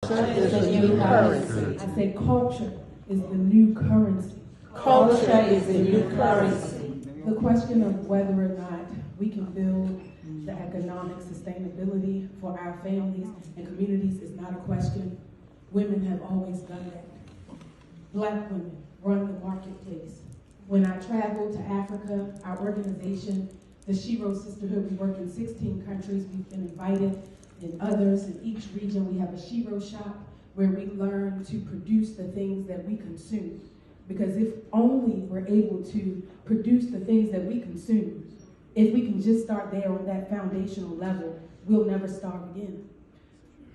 Is the new currency. I said culture is the new currency. Culture is the new currency. The question of whether or not we can build the economic sustainability for our families and communities is not a question. Women have always done that. Black women run the marketplace. When I traveled to Africa, our organization, the SHEROES Sisterhood, we work in 16 countries. We've been invited in others. In each region, we have a SHEROES shop where we learn to produce the things that we consume. Because if only we're able to produce the things that we consume, if we can just start there on that foundational level, we'll never starve again.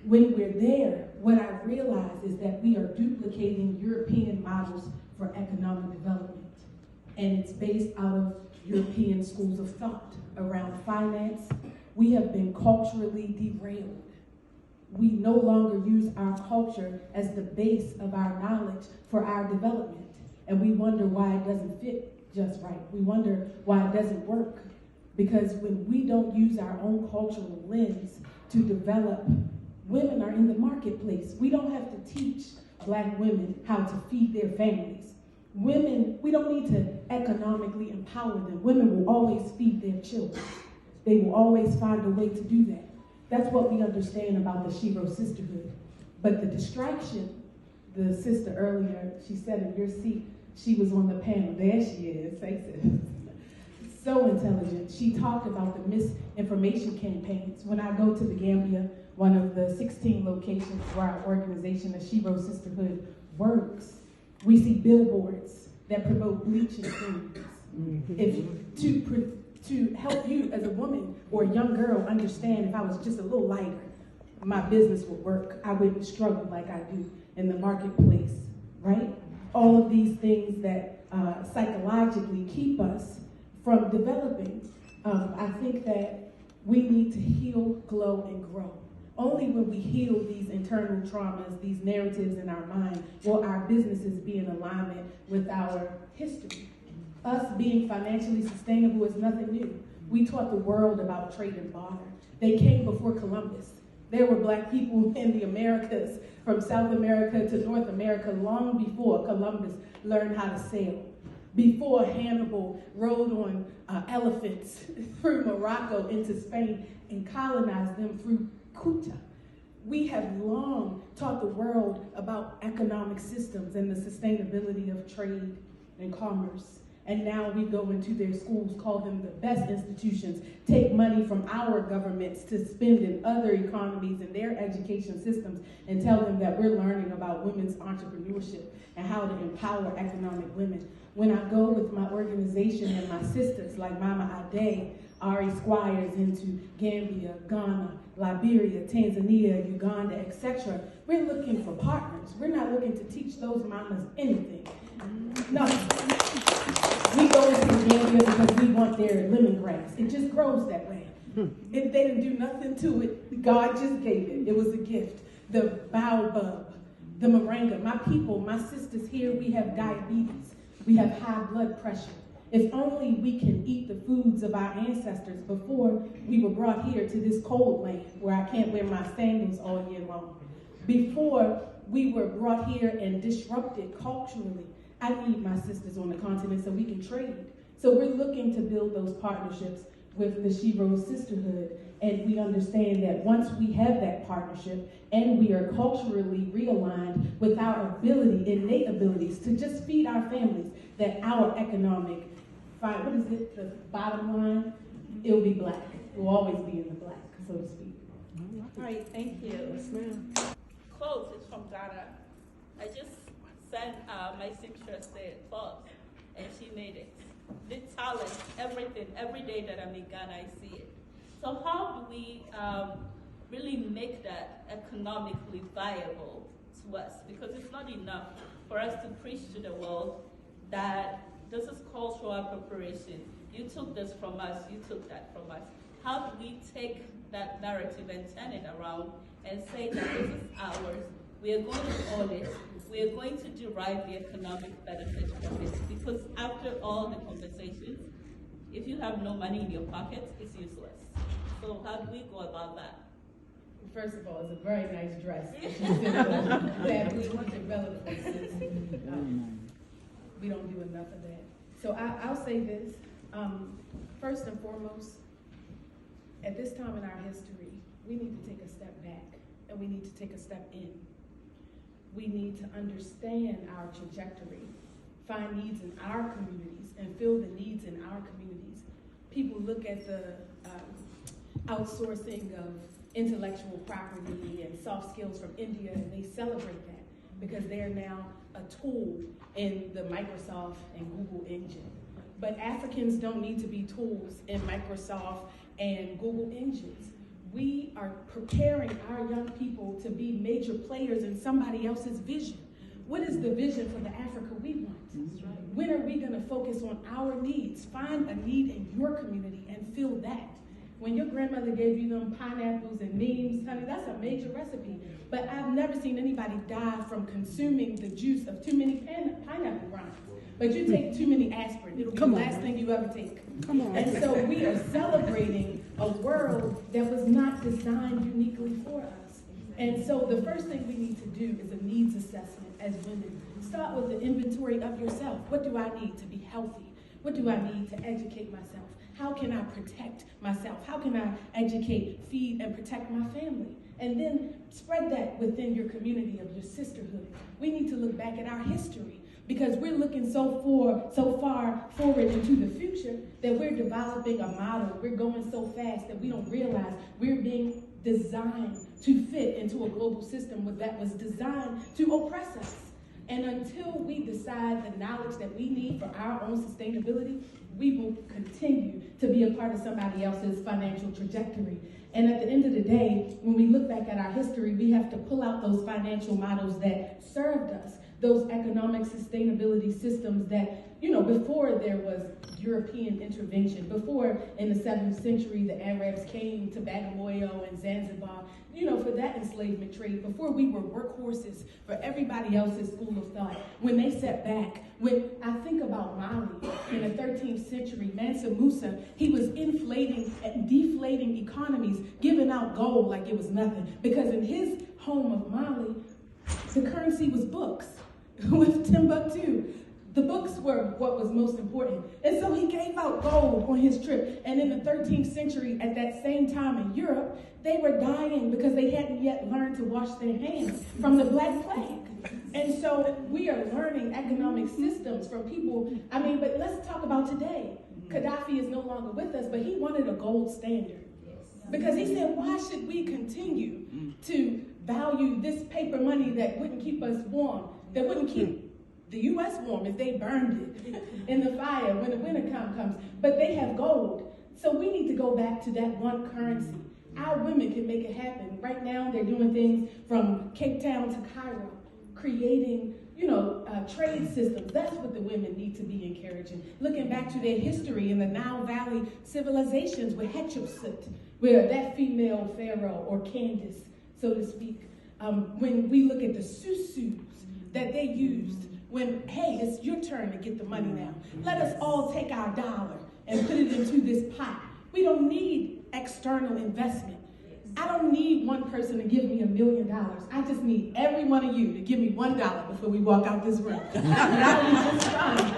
When we're there, what I realize is that we are duplicating European models for economic development. And it's based out of European schools of thought around finance. We have been culturally derailed. We no longer use our culture as the base of our knowledge for our development. And we wonder why it doesn't fit just right. We wonder why it doesn't work. Because when we don't use our own cultural lens to develop, women are in the marketplace. We don't have to teach Black women how to feed their families. Women, we don't need to economically empower them. Women will always feed their children. They will always find a way to do that. That's what we understand about the SHEROES Sisterhood. But the distraction, the sister earlier, she said in your seat, she was on the panel. There she is, face it. So intelligent. She talked about the misinformation campaigns. When I go to the Gambia, one of the 16 locations where our organization, the SHEROES Sisterhood, works, we see billboards that promote bleaching creams. To help you as a woman or a young girl understand, if I was just a little lighter, my business would work. I wouldn't struggle like I do in the marketplace, right? All of these things that psychologically keep us from developing. I think that we need to heal, glow, and grow. Only when we heal these internal traumas, these narratives in our mind, will our businesses be in alignment with our history. Us being financially sustainable is nothing new. We taught the world about trade and barter. They came before Columbus. There were Black people in the Americas, from South America to North America, long before Columbus learned how to sail. Before Hannibal rode on elephants through Morocco into Spain and colonized them through Kuta. We have long taught the world about economic systems and the sustainability of trade and commerce. And now we go into their schools, call them the best institutions, take money from our governments to spend in other economies and their education systems, and tell them that we're learning about women's entrepreneurship and how to empower economic women. When I go with my organization and my sisters like Mama Ade, Ari Squires, into Gambia, Ghana, Liberia, Tanzania, Uganda, etc., we're looking for partners. We're not looking to teach those mamas anything. No. We go into Gambia because we want their lemongrass. It just grows that way. They didn't do nothing to it. God just gave it. It was a gift. The baobab, the moringa. My people, my sisters here, we have diabetes. We have high blood pressure. If only we can eat the foods of our ancestors before we were brought here to this cold land where I can't wear my sandals all year long. Before we were brought here and disrupted culturally, I need my sisters on the continent so we can trade. So we're looking to build those partnerships with the SHEROES Sisterhood, and we understand that once we have that partnership and we are culturally realigned with our ability, innate abilities to just feed our families, that our economic, the bottom line, it'll be Black. It will always be in the Black, so to speak. All right, thank you. Yes, ma'am. Close is from Ghana. I just sent my seamstress the cloth, and she made it. The talent, everything, every day that I'm in Ghana, I see it. So how do we really make that economically viable to us? Because it's not enough for us to preach to the world that this is cultural appropriation. You took this from us, you took that from us. How do we take that narrative and turn it around and say that this is ours? We are going to own it. We are going to derive the economic benefit from it. Because after all the conversations, if you have no money in your pocket, it's useless. So how do we go about that? First of all, it's a very nice dress. That we developed this. We don't do enough of that. So I'll say this. First and foremost, at this time in our history, we need to take a step back and we need to take a step in. We need to understand our trajectory, find needs in our communities, and fill the needs in our communities. People look at the outsourcing of intellectual property and soft skills from India, and they celebrate that because they are now a tool in the Microsoft and Google engine. But Africans don't need to be tools in Microsoft and Google engines. We are preparing our young people to be major players in somebody else's vision. What is the vision for the Africa we want? When are we going to focus on our needs? Find a need in your community and fill that. When your grandmother gave you them pineapples and memes, honey, that's a major recipe. But I've never seen anybody die from consuming the juice of too many pineapple rinds. But you take too many aspirin, it'll be the last thing you ever take. And so we are celebrating a world that was not designed uniquely for us. And so the first thing we need to do is a needs assessment as women. Start with the inventory of yourself. What do I need to be healthy? What do I need to educate myself? How can I protect myself? How can I educate, feed, and protect my family? And then spread that within your community of your sisterhood. We need to look back at our history because we're looking so far forward into the future that we're developing a model. We're going so fast that we don't realize we're being designed to fit into a global system that was designed to oppress us. And until we decide the knowledge that we need for our own sustainability, we will continue to be a part of somebody else's financial trajectory. And at the end of the day, when we look back at our history, we have to pull out those financial models that served us, those economic sustainability systems that, before there was European intervention, before in the 7th century the Arabs came to Bagamoyo and Zanzibar, for that enslavement trade, before we were workhorses for everybody else's school of thought, when they sat back, when I think about Mali in the 13th century, Mansa Musa, he was inflating and deflating economies, giving out gold like it was nothing, because in his home of Mali, the currency was books with Timbuktu. The books were what was most important. And so he gave out gold on his trip. And in the 13th century, at that same time in Europe, they were dying because they hadn't yet learned to wash their hands from the Black Plague. And so we are learning economic systems from people. But let's talk about today. Gaddafi is no longer with us, but he wanted a gold standard. Because he said, why should we continue to value this paper money that wouldn't keep us warm, that wouldn't keep the U.S. warm if they burned it in the fire when the winter comes, but they have gold. So we need to go back to that one currency. Our women can make it happen. Right now, they're doing things from Cape Town to Cairo, creating, trade systems. That's what the women need to be encouraging. Looking back to their history in the Nile Valley civilizations with Hatshepsut, where that female pharaoh, or Candace, so to speak, when we look at the susus that they used, when, hey, it's your turn to get the money now. Let us all take our dollar and put it into this pot. We don't need external investment. I don't need one person to give me $1 million. I just need every one of you to give me $1 before we walk out this room. And I'll be just fine.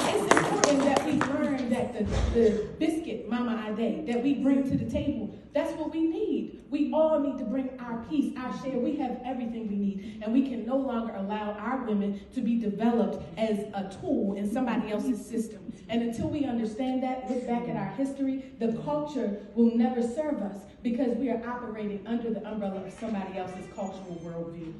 It's important that we learn that the biscuit, Mama Ade, that we bring to the table, that's what we need. We all need to bring our piece, our share. We have everything we need. And we can no longer allow our women to be developed as a tool in somebody else's system. And until we understand that, look back at our history, the culture will never serve us because we are operating under the umbrella of somebody else's cultural worldview.